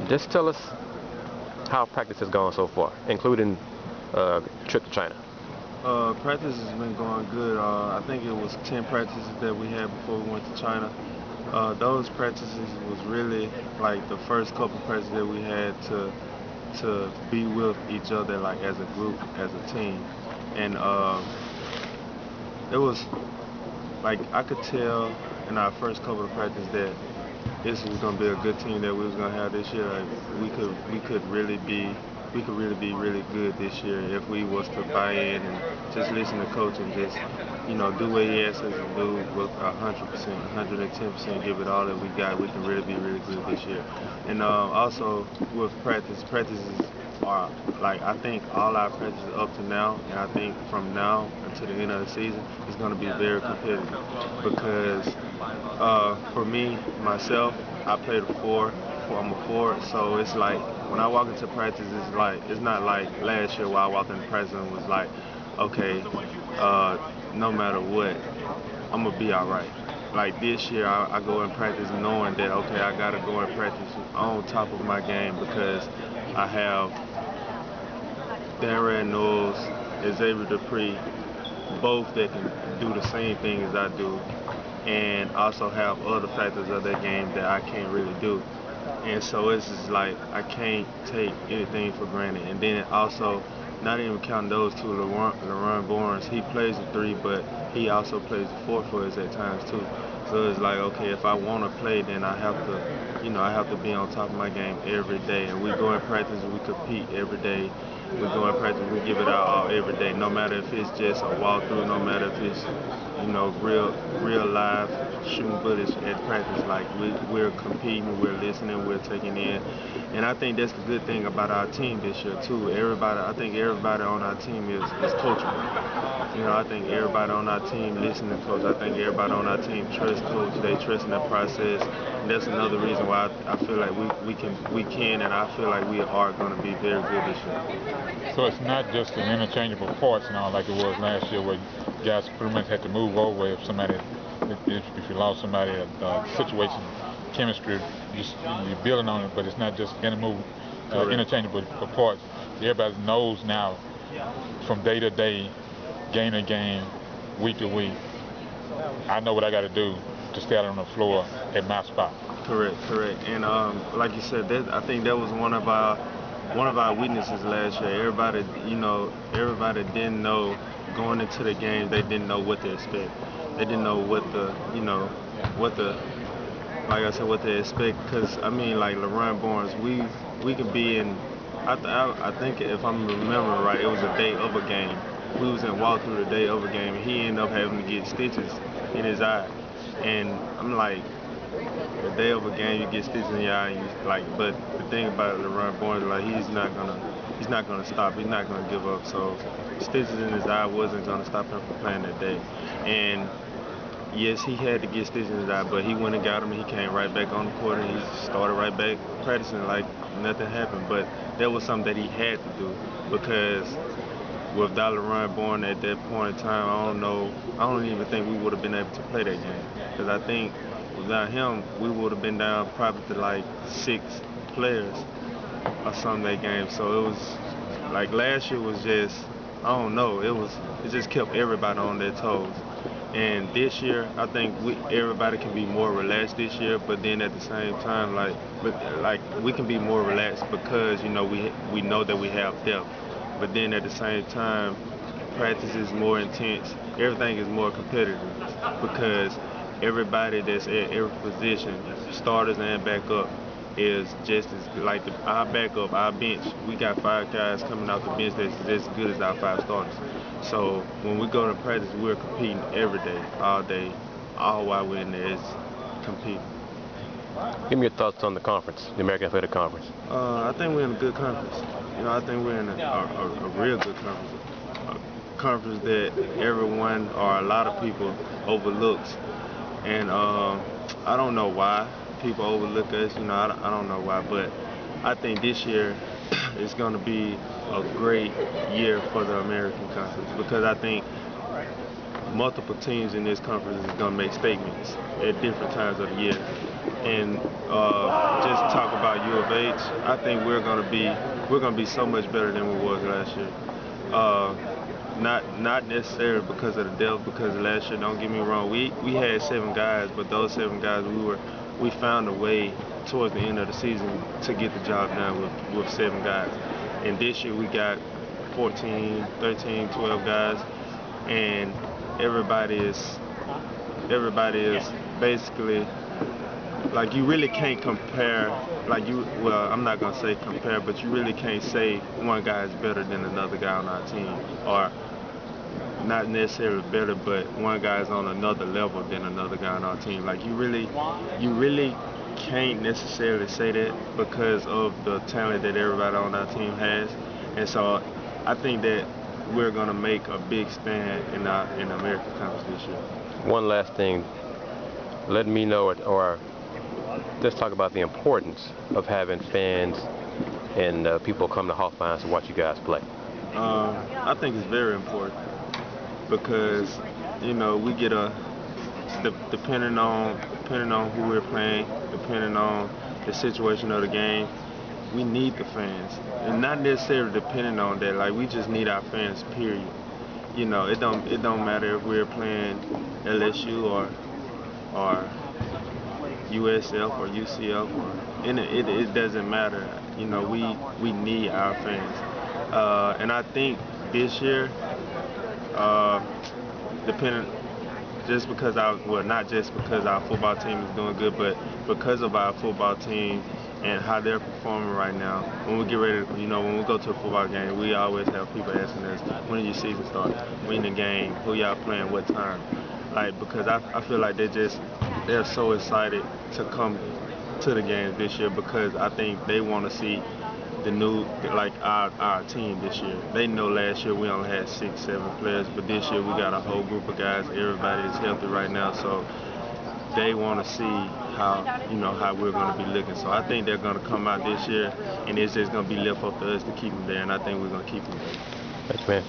Just tell us how practice has gone so far, including trip to China. Practice has been going good. I think it was 10 practices that we had before we went to China. Those practices was really like the first couple practices that we had to be with each other, like as a group, as a team, and it was like I could tell in our first couple of practices that this was gonna be a good team that we was gonna have this year. Like we could really be really good this year if we was to buy in and just listen to coach and just do what he asks us to do with 100%, 110%, give it all that we got. We can really be really good this year. And also with practices are like I think all our practices up to now, and I think from now until the end of the season is going to be very competitive because for me myself, I played a four. I'm a forward, so it's like when I walk into practice, it's not like last year where I walked into practice and was like, okay, no matter what, I'm gonna be all right. Like this year, I go in practice knowing that okay, I gotta go in practice on top of my game because I have Darren Knowles, Xavier Dupree, both that can do the same thing as I do, and also have other factors of their game that I can't really do. And so it's just like I can't take anything for granted. And then also, not even counting those two, LaRon Barnes, he plays the three, but he also plays the four for us at times too. So it's like, okay, if I want to play, then I have to, I have to be on top of my game every day. And we go in practice, we compete every day. We go in practice, we give it our all every day. No matter if it's just a walkthrough, no matter if it's, real live shooting bullets at practice. Like we're competing, we're listening, we're taking in. And I think that's the good thing about our team this year too. I think everybody on our team is coachable. I think everybody on our team listen to coach. I think everybody on our team trusts coach. They trust in the process. And that's another reason why I feel like we can, and I feel like we are going to be very good this year. So it's not just an interchangeable parts and all like it was last year, where guys pretty much had to move over if you lost somebody, situation, chemistry, you're building on it, but it's not just going to move interchangeable parts. Everybody knows now from day to day, game to game, week to week, I know what I got to do to stay out on the floor at my spot. Correct. And like you said, I think that was one of our weaknesses last year. Everybody didn't know going into the game. They didn't know what to expect. They didn't know what to expect. Because like LaRon Barnes, we could be in. I think if I'm remembering right, it was a day of a game. We was in walkthrough the day of a game, and he ended up having to get stitches in his eye. And I'm like, the day of a game, you get stitches in your eye, and but the thing about LaRon Barnes, like he's not gonna stop. He's not gonna give up. So stitches in his eye wasn't gonna stop him from playing that day. And yes, he had to get stitches in his eye, but he went and got him, and he came right back on the court, and he started right back practicing like nothing happened. But that was something that he had to do because without LaRon Barnes at that point in time, I don't even think we would have been able to play that game. Because I think without him, we would have been down probably to like 6 players or something that game. So it was like last year was just, I don't know, it just kept everybody on their toes. And this year, I think everybody can be more relaxed this year. But then at the same time, we can be more relaxed because we know that we have depth. But then at the same time, practice is more intense. Everything is more competitive because everybody that's at every position, starters and backup, is just as like our backup, our bench. We got 5 guys coming off the bench that's as good as our 5 starters. So when we go to practice, we're competing every day, all day, all while we're in there is competing. Give me your thoughts on the conference, the American Athletic Conference. I think we're in a good conference. I think we're in a real good conference. A conference that everyone or a lot of people overlooks. And I don't know why people overlook us. I don't know why. But I think this year is going to be a great year for the American Conference because I think multiple teams in this conference is going to make statements at different times of the year. And just talk about you of age, I think we're gonna be so much better than we was last year. Not necessarily because of the depth, because last year, don't get me wrong, we had 7 guys, but those 7 guys we found a way towards the end of the season to get the job done with 7 guys. And this year we got 14, 13, 12 guys, and everybody is basically, like, you really can't compare, well, I'm not gonna say compare, but you really can't say one guy is better than another guy on our team, or not necessarily better, but one guy is on another level than another guy on our team. Like, you really can't necessarily say that because of the talent that everybody on our team has. And so I think that we're gonna make a big stand in the American Conference this year. One last thing, let me know, or let's talk about the importance of having fans and people come to Hofheinz to watch you guys play. I think it's very important because, you know, we get depending on who we're playing, depending on the situation of the game, we need the fans. And not necessarily depending on that, like, we just need our fans, period. You know, it don't matter if we're playing LSU or USF or UCF, it doesn't matter. You know, we need our fans. And I think this year, just because not just because our football team is doing good, but because of our football team and how they're performing right now. When we get ready, when we go to a football game, we always have people asking us, when your season start? When the game? Who y'all playing? What time? Like, because I feel like they're so excited to come to the games this year, because I think they want to see the new, like, our team this year. They know last year we only had 6, 7 players, but this year we got a whole group of guys. Everybody is healthy right now, so they want to see how we're going to be looking. So I think they're going to come out this year, and it's just going to be left up to us to keep them there, and I think we're going to keep them there. Thanks, man.